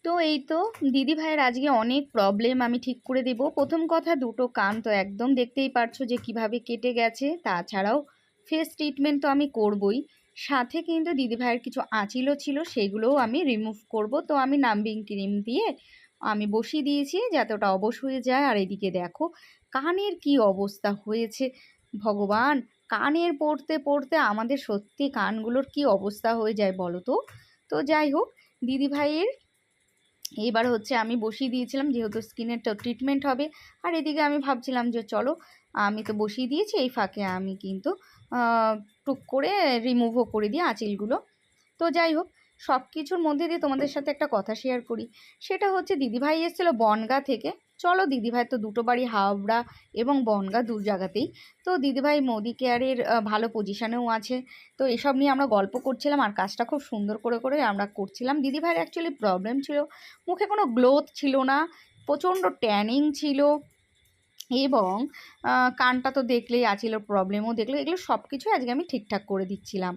তো এই তো দিদি ভাইয়ের আজকে অনেক প্রবলেম আমি ঠিক করে দেব। প্রথম কথা, দুটো কান তো একদম দেখতেই পারছো যে কিভাবে কেটে গেছে। তাছাড়াও ফেস ট্রিটমেন্ট তো আমি করবই, সাথে কিন্তু দিদি ভাইয়ের কিছু আঁচিলও ছিল, সেগুলোও আমি রিমুভ করব। তো আমি নাম্বিং ক্রিম দিয়ে আমি বসিয়ে দিয়েছি যাতে ওটা অবশ হয়ে যায়। আর এদিকে দেখো কানের কি অবস্থা হয়েছে, ভগবান! কানের পড়তে পড়তে আমাদের সত্যি কানগুলোর কি অবস্থা হয়ে যায় বলো তো। তো যাই হোক, দিদি ভাইয়ের এইবার হচ্ছে আমি বসিয়ে দিয়েছিলাম, যেহেতু স্কিনের ট্রিটমেন্ট হবে। আর এদিকে আমি ভাবছিলাম যে চলো, আমি তো বসিয়ে দিয়েছি, এই ফাঁকে আমি কিন্তু টুক করে রিমুভও করে দিই আঁচিলগুলো। তো যাই হোক, সব কিছুর মধ্যে দিয়ে তোমাদের সাথে একটা কথা শেয়ার করি। সেটা হচ্ছে দিদিভাই এসেছিলো বনগাঁ থেকে। চলো, দিদিভাই তো দুটো বাড়ি, হাওড়া এবং বনগাঁ দু জায়গাতেই। তো দিদিভাই মোদি কেয়ারের ভালো পজিশানেও আছে। তো এসব নিয়ে আমরা গল্প করছিলাম আর কাজটা খুব সুন্দর করে করে আমরা করছিলাম। দিদিভাইয়ের অ্যাকচুয়ালি প্রবলেম ছিল, মুখে কোনো গ্লোথ ছিল না, প্রচণ্ড ট্যানিং ছিল, এবং কানটা তো দেখলেই আঁচিলের প্রবলেমও দেখলে, এগুলো সব কিছুই আজকে আমি ঠিকঠাক করে দিচ্ছিলাম।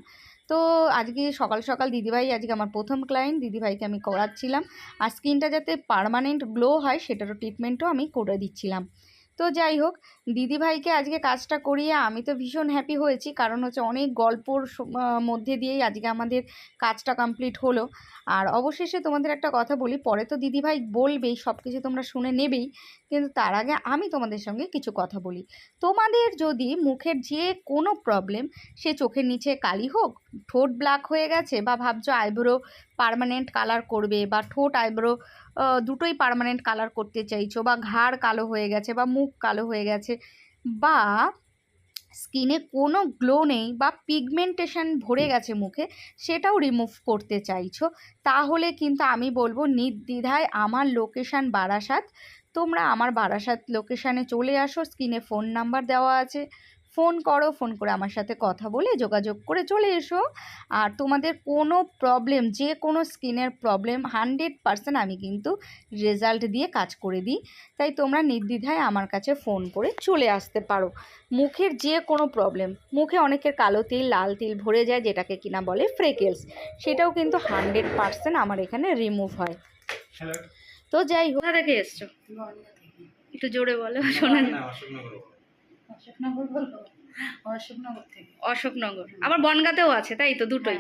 তো আজকে সকাল সকাল দিদিভাই, আজকে আমার প্রথম ক্লায়েন্ট, দিদিভাইকে আমি করাচ্ছিলাম। আর স্কিনটা যাতে পার্মানেন্ট গ্লো হয় সেটারও ট্রিটমেন্টও আমি করে দিচ্ছিলাম। তো যাই হোক, দিদিভাইকে আজকে কাজটা করিয়ে আমি তো ভীষণ হ্যাপি হয়েছি, কারণ হচ্ছে অনেক গল্পর মধ্যে দিয়েই আজকে আমাদের কাজটা কমপ্লিট হলো। আর অবশেষে তোমাদের একটা কথা বলি, পরে তো দিদিভাই বলবেই, সব কিছু তোমরা শুনে নেবেই, কিন্তু তার আগে আমি তোমাদের সঙ্গে কিছু কথা বলি। তোমাদের যদি মুখের যে কোনো প্রবলেম, সে চোখের নিচে কালি হোক, ঠোঁট ব্ল্যাক হয়ে গেছে, বা ভাবছো আইব্রো পার্মানেন্ট কালার করবে, বা ঠোঁট আইব্রো দুটোই পার্মানেন্ট কালার করতে চাইছো, বা ঘাড় কালো হয়ে গেছে, বা মুখ কালো হয়ে গেছে, বা স্কিনে কোনো গ্লো নেই, বা পিগমেন্টেশন ভরে গেছে মুখে, সেটাও রিমুভ করতে চাইছো, তাহলে কিন্তু আমি বলবো নির্দ্বিধায় আমার লোকেশান বারাসাত। তোমরা আমার বারাসাত লোকেশানে চলে আসো, স্ক্রিনে ফোন নাম্বার দেওয়া আছে, ফোন করো, ফোন করে আমার সাথে কথা বলে যোগাযোগ করে চলে এসো। আর তোমাদের কোনো প্রবলেম, যে কোনো স্কিনের প্রবলেম 100% আমি কিন্তু রেজাল্ট দিয়ে কাজ করে দিই। তাই তোমরা নির্দ্বিধায় আমার কাছে ফোন করে চলে আসতে পারো। মুখের যে কোনো প্রবলেম, মুখে অনেকের কালো তিল, লাল তিল ভরে যায়, যেটাকে কিনা বলে ফ্রেকেলস, সেটাও কিন্তু 100% আমার এখানে রিমুভ হয়। তো যাই হোক, দেখে এসছো, একটু জোরে বলো, শোনা যায়। অশোকনগর, আবার বনগাঁতেও আছে, তাই তো? দুটোই।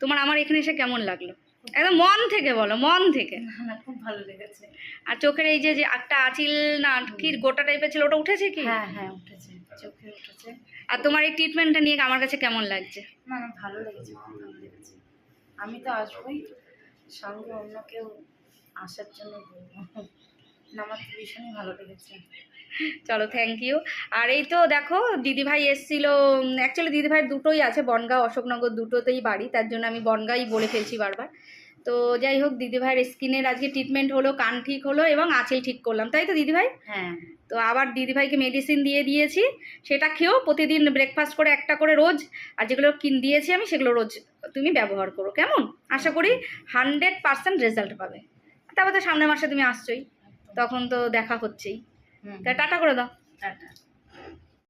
তোমার আমার এখানে এসে কেমন লাগলো? একদম মন থেকে বলো, মন থেকে। খুব ভালো লেগেছে। আর চোখের এই যে একটা আঁচিল না কি গোটা টাইপের ছিল, ওটা উঠেছে কি? হ্যাঁ হ্যাঁ উঠেছে, চোখে উঠেছে। আর তোমার এই ট্রিটমেন্টটা নিয়ে আমার কাছে কেমন লাগছে? না না, ভালো লেগেছে, খুব ভালো লেগেছে। আমি তো আসবোই, সঙ্গে অন্য কেউ আসার জন্য বলবো। আমার তো ভীষণই ভালো লেগেছে। চলো, থ্যাংক ইউ। আর এই তো দেখো, দিদিভাই এসেছিল, অ্যাকচুয়ালি দিদিভাই দুটোই আছে, বনগাঁ অশোকনগর দুটোতেই বাড়ি, তার জন্য আমি বনগাঁই বলে ফেলছি বারবার। তো যাই হোক, দিদিভাইয়ের স্কিনের আজকে ট্রিটমেন্ট হলো, কান ঠিক হলো এবং আঁচিল ঠিক করলাম, তাই তো দিদিভাই? হ্যাঁ। তো আবার দিদিভাইকে মেডিসিন দিয়ে দিয়েছি, সেটা খেয়েও প্রতিদিন ব্রেকফাস্ট করে একটা করে রোজ, আর যেগুলো দিয়েছি আমি সেগুলো রোজ তুমি ব্যবহার করো, কেমন? আশা করি 100% রেজাল্ট পাবে। তারপর তো সামনের মাসে তুমি আসছোই, তখন তো দেখা হচ্ছেই। তা টাটা করে দাও। টাটা।